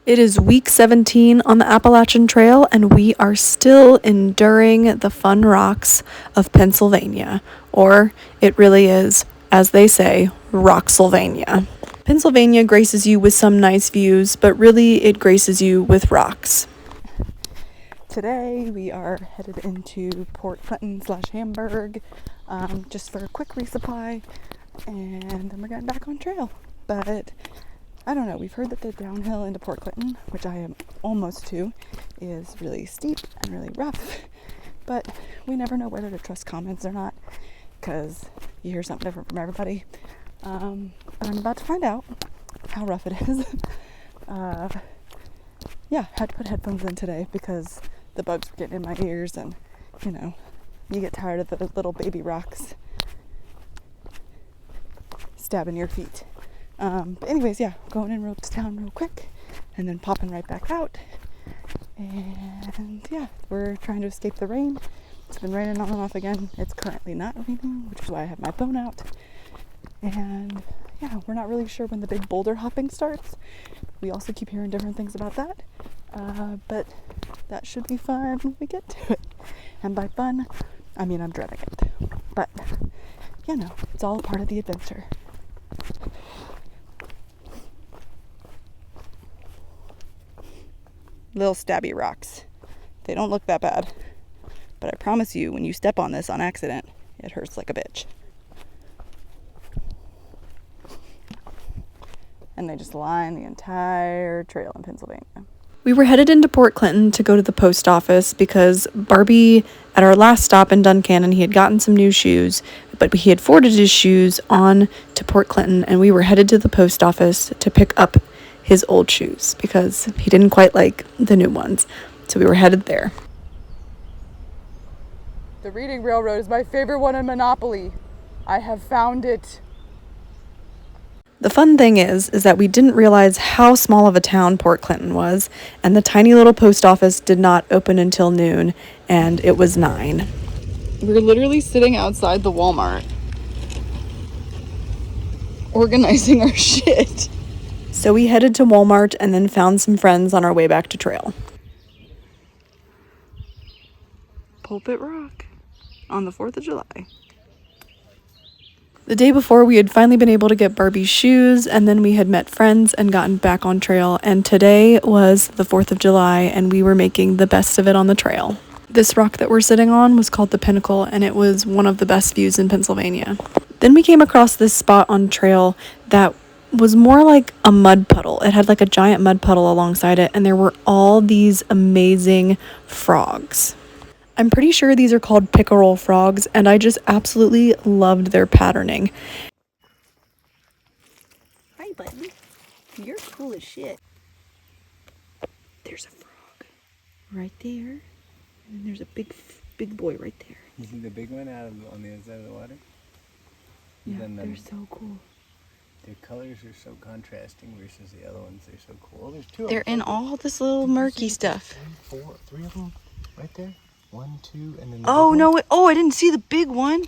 It is week 17 on the Appalachian Trail, and we are still enduring the fun rocks of Pennsylvania. Or it really is, as they say, Rocksylvania. Pennsylvania graces you with some nice views, but really it graces you with rocks. Today we are headed into Port Clinton / Hamburg, just for a quick resupply, and then we're getting back on trail. But I don't know, we've heard that the downhill into Port Clinton, which I am almost to, is really steep and really rough, but we never know whether to trust comments or not, because you hear something different from everybody. But I'm about to find out how rough it is. Yeah, had to put headphones in today because the bugs were getting in my ears, and you know, you get tired of the little baby rocks stabbing your feet. But anyways, yeah, going in to town real quick and then popping right back out. And yeah, we're trying to escape the rain. It's been raining on and off again. It's currently not raining, which is why I have my phone out. And yeah, we're not really sure when the big boulder hopping starts. We also keep hearing different things about that. But that should be fun when we get to it. And by fun, I mean I'm dreading it. But you know, it's all a part of the adventure. Little stabby rocks. They don't look that bad, but I promise you, when you step on this on accident, it hurts like a bitch. And they just line the entire trail in Pennsylvania. We were headed into Port Clinton to go to the post office because Barbie, at our last stop in Duncannon, he had gotten some new shoes, but he had forwarded his shoes on to Port Clinton, and we were headed to the post office to pick up his old shoes because he didn't quite like the new ones. So we were headed there. The Reading Railroad is my favorite one in Monopoly. I have found it. The fun thing is that we didn't realize how small of a town Port Clinton was, and the tiny little post office did not open until noon, and it was 9. We're literally sitting outside the Walmart, organizing our shit. So we headed to Walmart and then found some friends on our way back to trail. Pulpit Rock on the 4th of July. The day before, we had finally been able to get Barbie's shoes, and then we had met friends and gotten back on trail, and today was the 4th of July, and we were making the best of it on the trail. This rock that we're sitting on was called the Pinnacle, and it was one of the best views in Pennsylvania. Then we came across this spot on trail that was more like a mud puddle. It had like a giant mud puddle alongside it, and there were all these amazing frogs. I'm pretty sure these are called pickerel frogs, and I just absolutely loved their patterning. Hi, buddy. You're cool as shit. There's a frog right there, and then there's a big boy right there. You see the big one on the other side of the water? Yeah, they're so cool. Their colors are so contrasting versus the other ones. They're so cool. There's 2 of them. They're in all this little murky stuff. 3 of them right there. 1, 2, and then Oh, no. I didn't see the big one.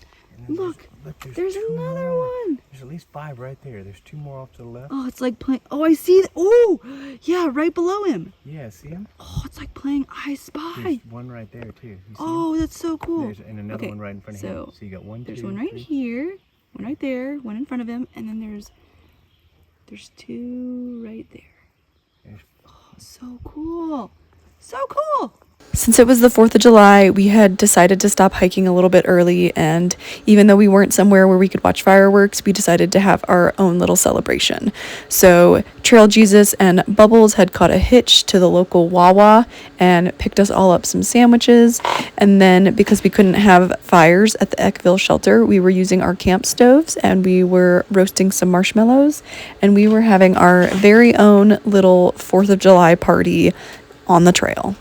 Look, there's 2 another more. one. There's at least 5 right there. There's 2 more off to the left. Oh, it's like playing. Oh, I see. Oh, yeah, right below him. Yeah, see him? Oh, it's like playing I Spy. There's one right there, too. You see Oh, him? that's so cool. And another one right in front of him. So you got 1, 2, there's one right 3. here, one right there, one in front of him, and then there's 2 right there. Oh, so cool. So cool. Since it was the 4th of July, we had decided to stop hiking a little bit early, and even though we weren't somewhere where we could watch fireworks, we decided to have our own little celebration. So Trail Jesus and Bubbles had caught a hitch to the local Wawa and picked us all up some sandwiches, and then because we couldn't have fires at the Eckville shelter, we were using our camp stoves, and we were roasting some marshmallows, and we were having our very own little 4th of July party on the trail.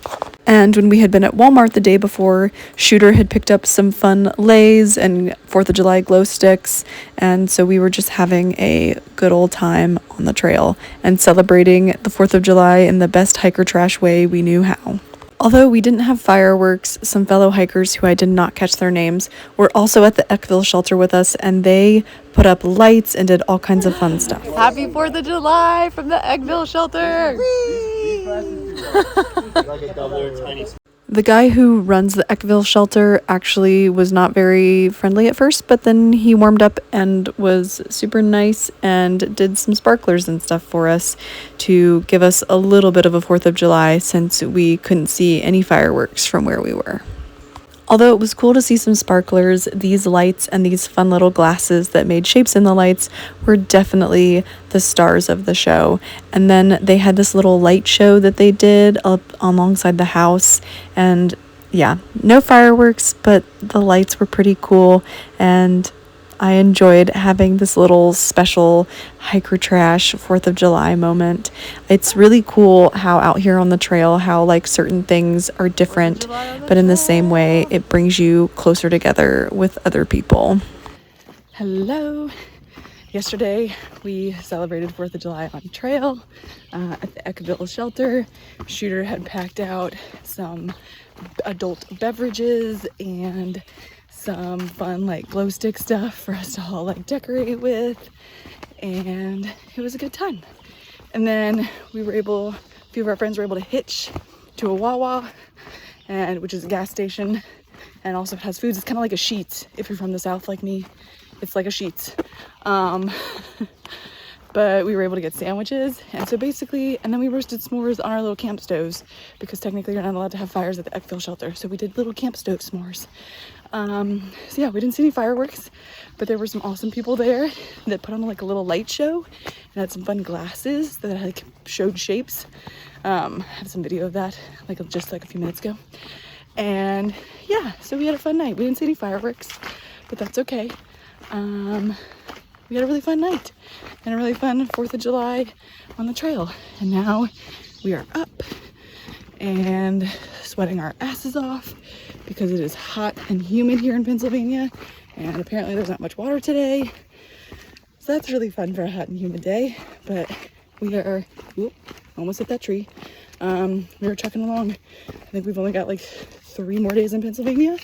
And when we had been at Walmart the day before, Shooter had picked up some fun leis and 4th of July glow sticks, and so we were just having a good old time on the trail and celebrating the 4th of July in the best hiker trash way we knew how. Although we didn't have fireworks, some fellow hikers who I did not catch their names were also at the Eckville shelter with us, and they put up lights and did all kinds of fun stuff. Happy 4th of July from the Eckville shelter! Whee! Like a double or tiny. The guy who runs the Eckville shelter actually was not very friendly at first, but then he warmed up and was super nice and did some sparklers and stuff for us to give us a little bit of a 4th of July since we couldn't see any fireworks from where we were. Although it was cool to see some sparklers, these lights and these fun little glasses that made shapes in the lights were definitely the stars of the show. And then they had this little light show that they did up alongside the house. And yeah, no fireworks, but the lights were pretty cool. And I enjoyed having this little special hiker trash 4th of July moment. It's really cool how out here on the trail, how like certain things are different, but in the same way, it brings you closer together with other people. Hello. Yesterday, we celebrated 4th of July on trail at the Eckville shelter. Shooter had packed out some adult beverages and some fun like glow stick stuff for us to all like decorate with, and it was a good time. And then a few of our friends were able to hitch to a Wawa, and which is a gas station, and also has foods. It's kind of like a Sheetz if you're from the South like me. It's like a Sheetz. But we were able to get sandwiches, and so basically, and then we roasted s'mores on our little camp stoves because technically you're not allowed to have fires at the Eckville shelter, so we did little camp stove s'mores. So yeah, we didn't see any fireworks, but there were some awesome people there that put on like a little light show and had some fun glasses that like showed shapes. I have some video of that just a few minutes ago. And yeah, so we had a fun night. We didn't see any fireworks, but that's okay. We had a really fun night and a really fun 4th of July on the trail. And now we are up and sweating our asses off because it is hot and humid here in Pennsylvania, and apparently there's not much water today. So that's really fun for a hot and humid day, but we are almost hit that tree. We were trucking along. I think we've only got like 3 more days in Pennsylvania,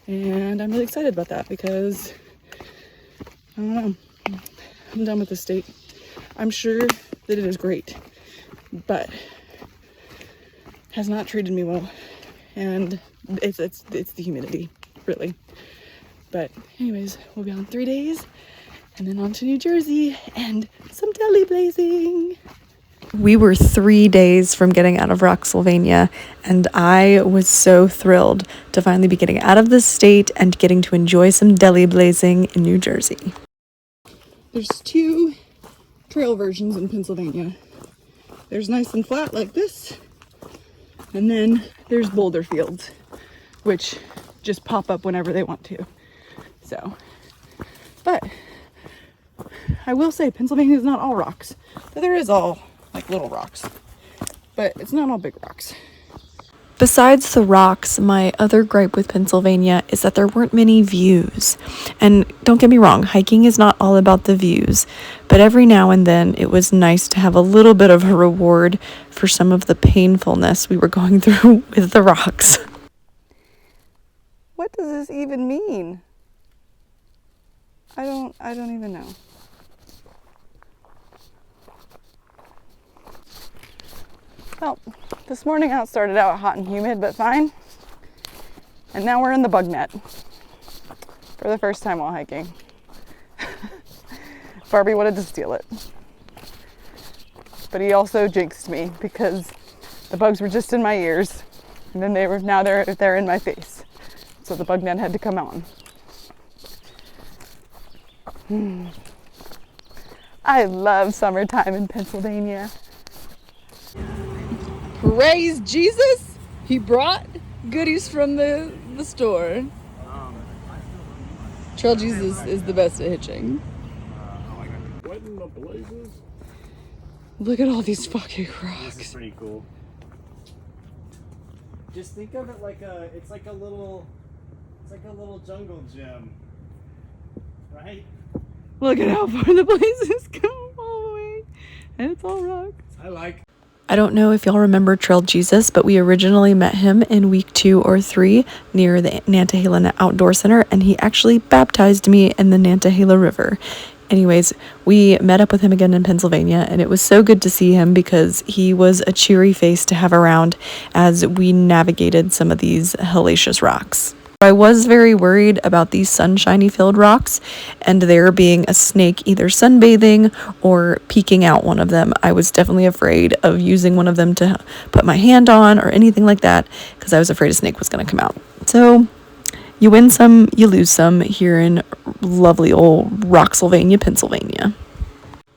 and I'm really excited about that because I don't know, I'm done with the state. I'm sure that it is great, but has not treated me well, and it's the humidity, really. But anyways, we'll be on 3 days and then on to New Jersey and some deli blazing. We were 3 days from getting out of Rocksylvania, and I was so thrilled to finally be getting out of the state and getting to enjoy some deli blazing in New Jersey. There's 2 trail versions in Pennsylvania. There's nice and flat like this, and then there's boulder fields, which just pop up whenever they want to. So, but I will say Pennsylvania is not all rocks. But there is all like little rocks, but it's not all big rocks. Besides the rocks, my other gripe with Pennsylvania is that there weren't many views. And don't get me wrong, hiking is not all about the views, but every now and then it was nice to have a little bit of a reward for some of the painfulness we were going through with the rocks. What does this even mean? I don't even know. Well, this morning out started out hot and humid, but fine. And now we're in the bug net for the first time while hiking. Barbie wanted to steal it. But he also jinxed me because the bugs were just in my ears, and then they're in my face. So the bug net had to come on. I love summertime in Pennsylvania. Praise Jesus! He brought goodies from the store. Trail Jesus is the best at hitching. What in the blazes? Look at all these fucking rocks. This is pretty cool. Just think of it like it's like a little jungle gym, right? Look at how far the blazes go all the way. And it's all rocks. I don't know if y'all remember Trail Jesus, but we originally met him in week 2 or 3 near the Nantahala Outdoor Center, and he actually baptized me in the Nantahala River. Anyways, we met up with him again in Pennsylvania, and it was so good to see him because he was a cheery face to have around as we navigated some of these hellacious rocks. I was very worried about these sunshiny filled rocks and there being a snake either sunbathing or peeking out one of them. I was definitely afraid of using one of them to put my hand on or anything like that because I was afraid a snake was going to come out. So you win some, you lose some here in lovely old Rocksylvania, Pennsylvania.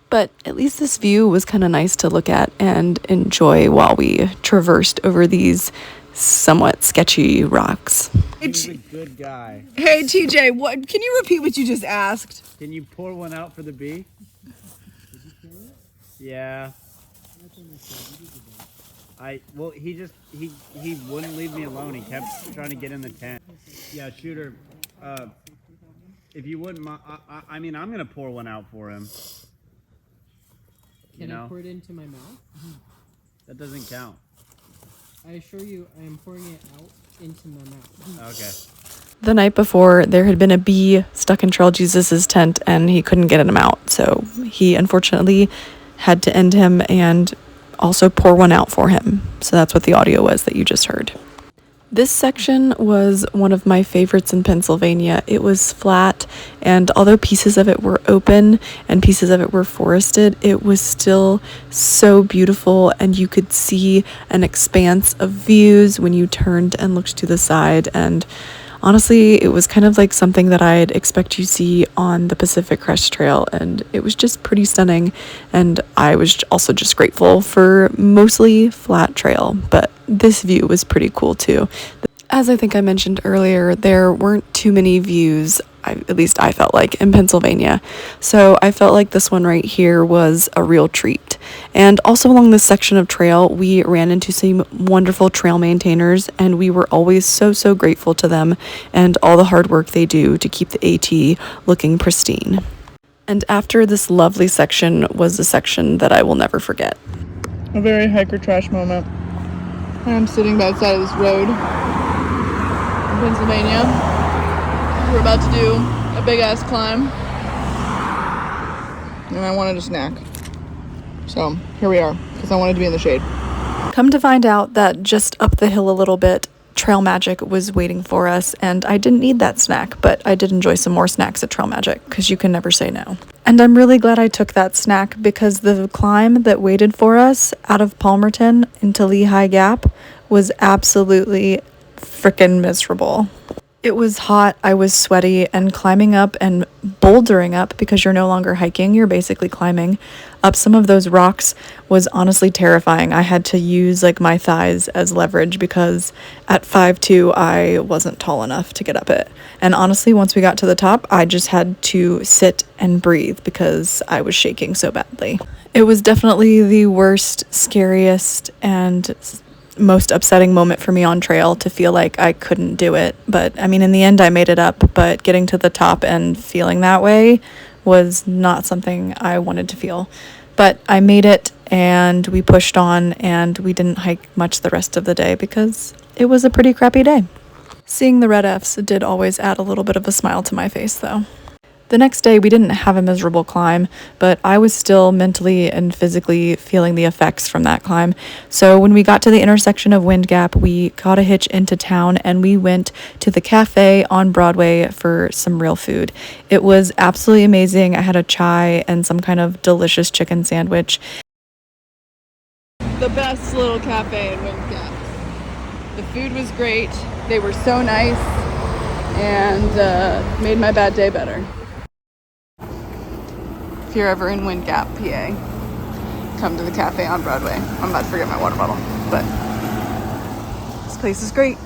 But at least this view was kind of nice to look at and enjoy while we traversed over these somewhat sketchy rocks. He's a good guy. Hey TJ, what? Can you repeat what you just asked? Can you pour one out for the bee? Yeah. He wouldn't leave me alone. He kept trying to get in the tent. Yeah, shooter. If you wouldn't mind, I mean, I'm gonna pour one out for him. Can I pour it into my mouth? That doesn't count. I assure you, I am pouring it out into my mouth. Okay. The night before, there had been a bee stuck in Trail Jesus's tent and he couldn't get him out. So he unfortunately had to end him and also pour one out for him. So that's what the audio was that you just heard. This section was one of my favorites in Pennsylvania. It was flat, and although pieces of it were open and pieces of it were forested, it was still so beautiful, and you could see an expanse of views when you turned and looked to the side. And honestly, it was kind of like something that I'd expect to see on the Pacific Crest Trail, and it was just pretty stunning. And I was also just grateful for mostly flat trail, but this view was pretty cool too. As I think I mentioned earlier, there weren't too many views, at least I felt like, in Pennsylvania. So I felt like this one right here was a real treat. And also along this section of trail, we ran into some wonderful trail maintainers, and we were always so grateful to them and all the hard work they do to keep the AT looking pristine. And after this lovely section was a section that I will never forget. A very hiker trash moment. I'm sitting by the side of this road in Pennsylvania. We're about to do a big ass climb, and I wanted a snack. So here we are, because I wanted to be in the shade. Come to find out that just up the hill a little bit, Trail Magic was waiting for us, and I didn't need that snack, but I did enjoy some more snacks at Trail Magic, because you can never say no. And I'm really glad I took that snack, because the climb that waited for us out of Palmerton into Lehigh Gap was absolutely freaking miserable. It was hot, I was sweaty, and climbing up and bouldering up, because you're no longer hiking, you're basically climbing up some of those rocks, was honestly terrifying. I had to use like my thighs as leverage because at 5'2" I wasn't tall enough to get up it. And honestly, once we got to the top, I just had to sit and breathe because I was shaking so badly. It was definitely the worst, scariest, and most upsetting moment for me on trail to feel like I couldn't do it. But I mean, in the end I made it up, but getting to the top and feeling that way was not something I wanted to feel. But I made it, and we pushed on, and we didn't hike much the rest of the day because it was a pretty crappy day. Seeing the red Fs did always add a little bit of a smile to my face though. The next day, we didn't have a miserable climb, but I was still mentally and physically feeling the effects from that climb. So when we got to the intersection of Wind Gap, we got a hitch into town and we went to the cafe on Broadway for some real food. It was absolutely amazing. I had a chai and some kind of delicious chicken sandwich. The best little cafe in Wind Gap. The food was great. They were so nice and made my bad day better. If you're ever in Wind Gap, PA, come to the cafe on Broadway. I'm about to forget my water bottle, but this place is great.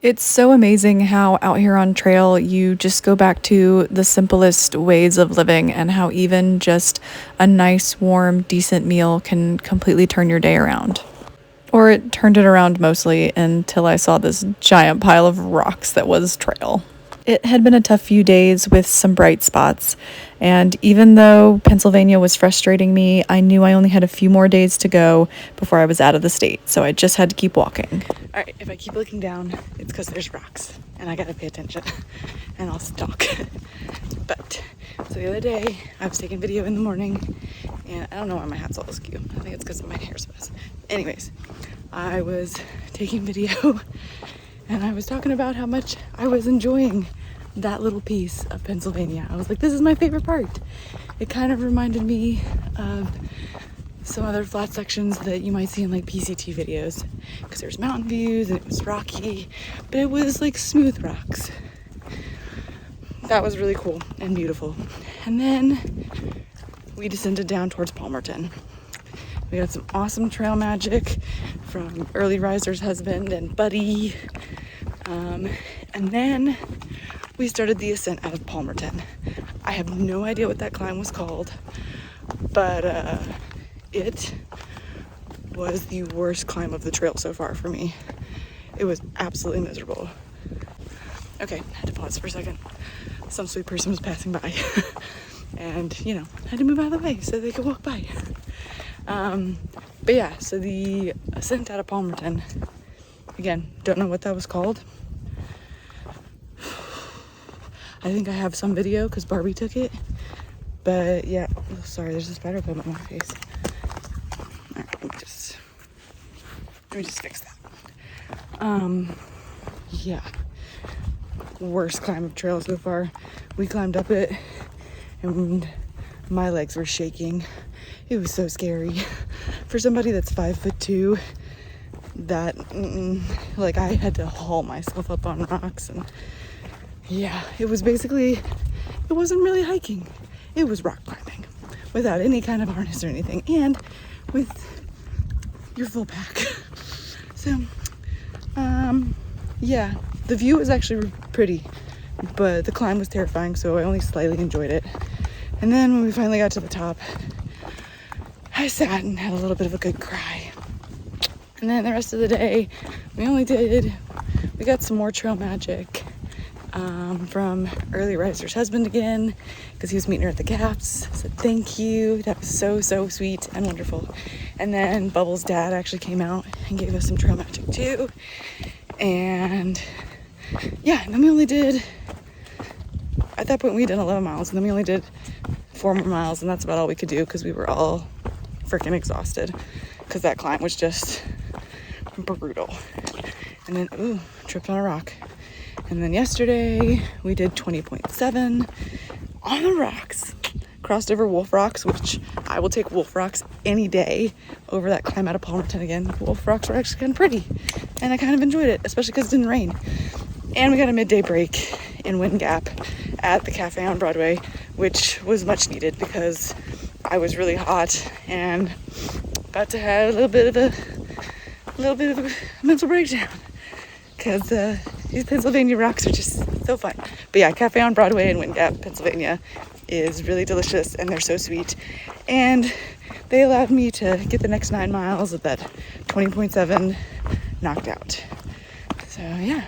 It's so amazing how out here on trail you just go back to the simplest ways of living, and how even just a nice, warm, decent meal can completely turn your day around. Or it turned it around mostly until I saw this giant pile of rocks that was trail. It had been a tough few days with some bright spots, and even though Pennsylvania was frustrating me, I knew I only had a few more days to go before I was out of the state, so I just had to keep walking. All right, if I keep looking down, it's because there's rocks, and I gotta pay attention, and I'll stalk. But, so the other day, I was taking video in the morning, and I don't know why my hat's all askew. I think it's because my hair's a mess. Anyways, I was taking video, and I was talking about how much I was enjoying that little piece of Pennsylvania. I was like, this is my favorite part. It kind of reminded me of some other flat sections that you might see in like PCT videos, because there's mountain views and it was rocky, but it was like smooth rocks. That was really cool and beautiful. And then we descended down towards Palmerton. We got some awesome trail magic from Early Riser's husband and Buddy. And then we started the ascent out of Palmerton. I have no idea what that climb was called, but it was the worst climb of the trail so far for me. It was absolutely miserable. Okay, I had to pause for a second. Some sweet person was passing by and, you know, I had to move out of the way so they could walk by. But yeah, so the ascent out of Palmerton, again, don't know what that was called. I think I have some video because Barbie took it, but yeah, oh, sorry, there's a spider web on my face. All right, let me just fix that. Yeah, worst climb of trail so far. We climbed up it and my legs were shaking. It was so scary for somebody that's 5'2". That like I had to haul myself up on rocks, and yeah, it was basically, it wasn't really hiking, it was rock climbing without any kind of harness or anything, and with your full pack. So yeah, the view was actually pretty, but the climb was terrifying, so I only slightly enjoyed it. And then when we finally got to the top, I sat and had a little bit of a good cry. And then the rest of the day, we got some more trail magic from Early Riser's husband again, because he was meeting her at the gaps. So thank you. That was so, so sweet and wonderful. And then Bubbles' dad actually came out and gave us some trail magic too. And yeah, and then we only did, at that point we did 11 miles, and then we only did 4 more miles, and that's about all we could do because we were all freaking exhausted because that climb was just brutal. And then, ooh, tripped on a rock. And then yesterday we did 20.7 on the rocks, crossed over Wolf Rocks, which I will take Wolf Rocks any day over that climb out of Palmerton again. Wolf Rocks were actually kind of pretty, and I kind of enjoyed it, especially because it didn't rain. And we got a midday break in Wind Gap at the cafe on Broadway, which was much needed because I was really hot and about to have a little bit of a mental breakdown because these Pennsylvania rocks are just so fun. But yeah, cafe on Broadway in Wind Gap, Pennsylvania is really delicious, and they're so sweet. And they allowed me to get the next 9 miles of that 20.7 knocked out. So yeah.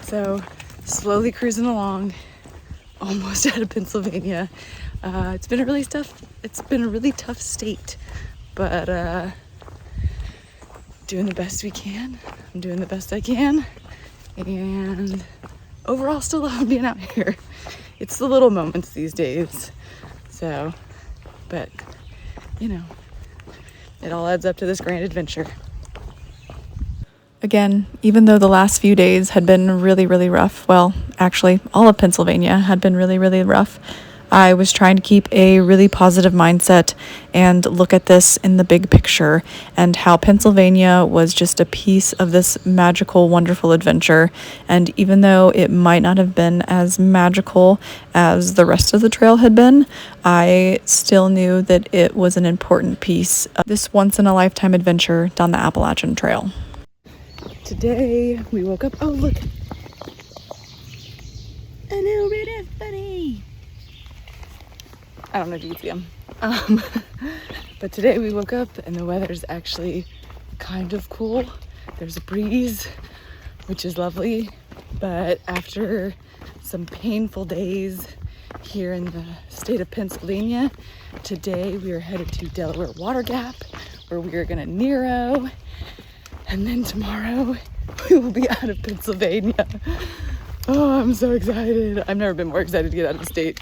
So slowly cruising along, almost out of Pennsylvania. It's been a really tough state, but doing the best we can. I'm doing the best I can, and overall still loving being out here. It's the little moments these days. So, but you know, it all adds up to this grand adventure. Again, even though the last few days had been really, really rough, well, actually, all of Pennsylvania had been really, really rough, I was trying to keep a really positive mindset and look at this in the big picture and how Pennsylvania was just a piece of this magical, wonderful adventure. And even though it might not have been as magical as the rest of the trail had been, I still knew that it was an important piece of this once-in-a-lifetime adventure down the Appalachian Trail. Today we woke up. Oh, look. A little bit of funny. I don't know if you can see them. But today we woke up and the weather's actually kind of cool. There's a breeze, which is lovely. But after some painful days here in the state of Pennsylvania, today we are headed to Delaware Water Gap, where we are gonna Nero, and then tomorrow we will be out of Pennsylvania. Oh, I'm so excited. I've never been more excited to get out of the state.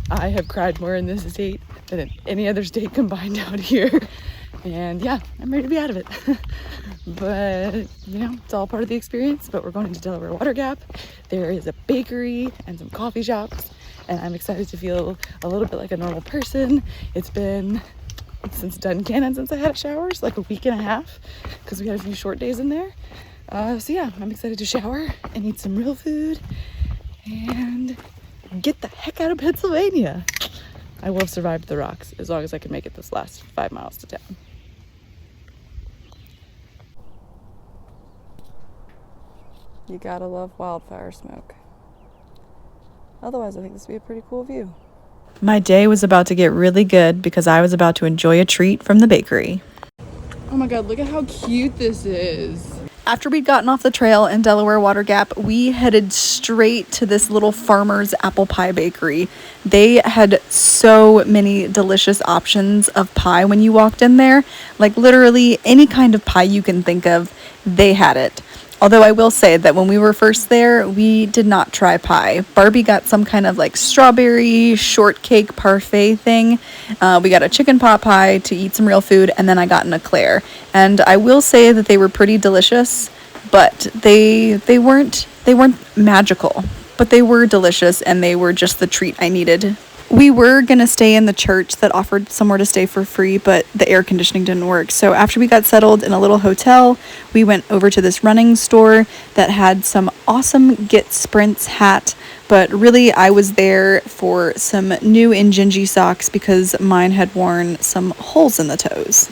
I have cried more in this state than in any other state combined out here. And yeah, I'm ready to be out of it. But, you know, it's all part of the experience. But we're going into Delaware Water Gap. There is a bakery and some coffee shops. And I'm excited to feel a little bit like a normal person. It's been since Duncannon since I had a shower. It's like a week and a half because we had a few short days in there. So yeah, I'm excited to shower and eat some real food and get the heck out of Pennsylvania. I will have survived the rocks as long as I can make it this last 5 miles to town. You gotta love wildfire smoke. Otherwise, I think this would be a pretty cool view. My day was about to get really good because I was about to enjoy a treat from the bakery. Oh my god, look at how cute this is. After we'd gotten off the trail in Delaware Water Gap, we headed straight to this little farmer's apple pie bakery. They had so many delicious options of pie when you walked in there. Like literally any kind of pie you can think of, they had it. Although I will say that when we were first there, we did not try pie. Barbie got some kind of like strawberry shortcake parfait thing. We got a chicken pot pie to eat some real food, and then I got an eclair. And I will say that they were pretty delicious, but they weren't magical. But they were delicious, and they were just the treat I needed. We were going to stay in the church that offered somewhere to stay for free, but the air conditioning didn't work. So after we got settled in a little hotel, we went over to this running store that had some awesome Get Sprints hat. But really, I was there for some new Injinji socks because mine had worn some holes in the toes.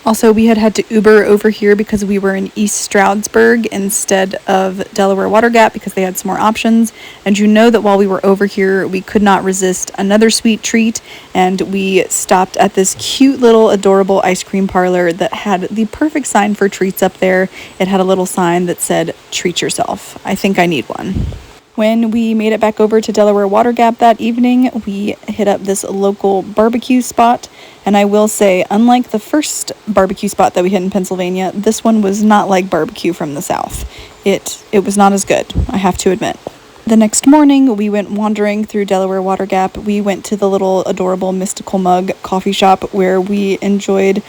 Also, we had to Uber over here because we were in East Stroudsburg instead of Delaware Water Gap because they had some more options. And you know that while we were over here, we could not resist another sweet treat. And we stopped at this cute little adorable ice cream parlor that had the perfect sign for treats up there. It had a little sign that said, "Treat yourself." I think I need one. When we made it back over to Delaware Water Gap that evening, we hit up this local barbecue spot. And I will say, unlike the first barbecue spot that we hit in Pennsylvania, this one was not like barbecue from the South. It was not as good, I have to admit. The next morning, we went wandering through Delaware Water Gap. We went to the little adorable Mystical Mug coffee shop where I enjoyed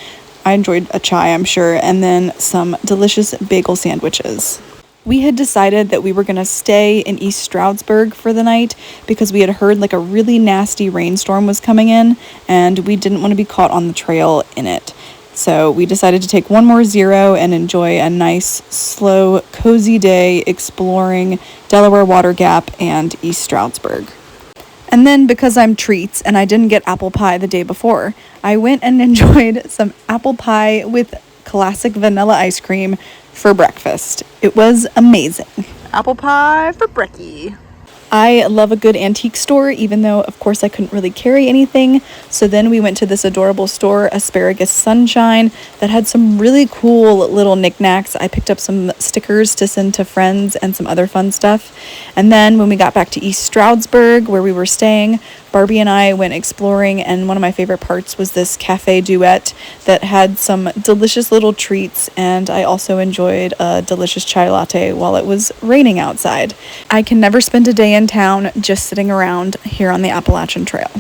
a chai, I'm sure, and then some delicious bagel sandwiches. We had decided that we were going to stay in East Stroudsburg for the night because we had heard like a really nasty rainstorm was coming in and we didn't want to be caught on the trail in it. So we decided to take one more zero and enjoy a nice, slow, cozy day exploring Delaware Water Gap and East Stroudsburg. And then because I'm treats and I didn't get apple pie the day before, I went and enjoyed some apple pie with classic vanilla ice cream for breakfast. It was amazing. Apple pie for brekkie. I love a good antique store, even though, of course, I couldn't really carry anything. So then we went to this adorable store, Asparagus Sunshine, that had some really cool little knickknacks. I picked up some stickers to send to friends and some other fun stuff. And then when we got back to East Stroudsburg, where we were staying, Barbie and I went exploring, and one of my favorite parts was this Cafe Duet that had some delicious little treats, and I also enjoyed a delicious chai latte while it was raining outside. I can never spend a day in town just sitting around here on the Appalachian Trail.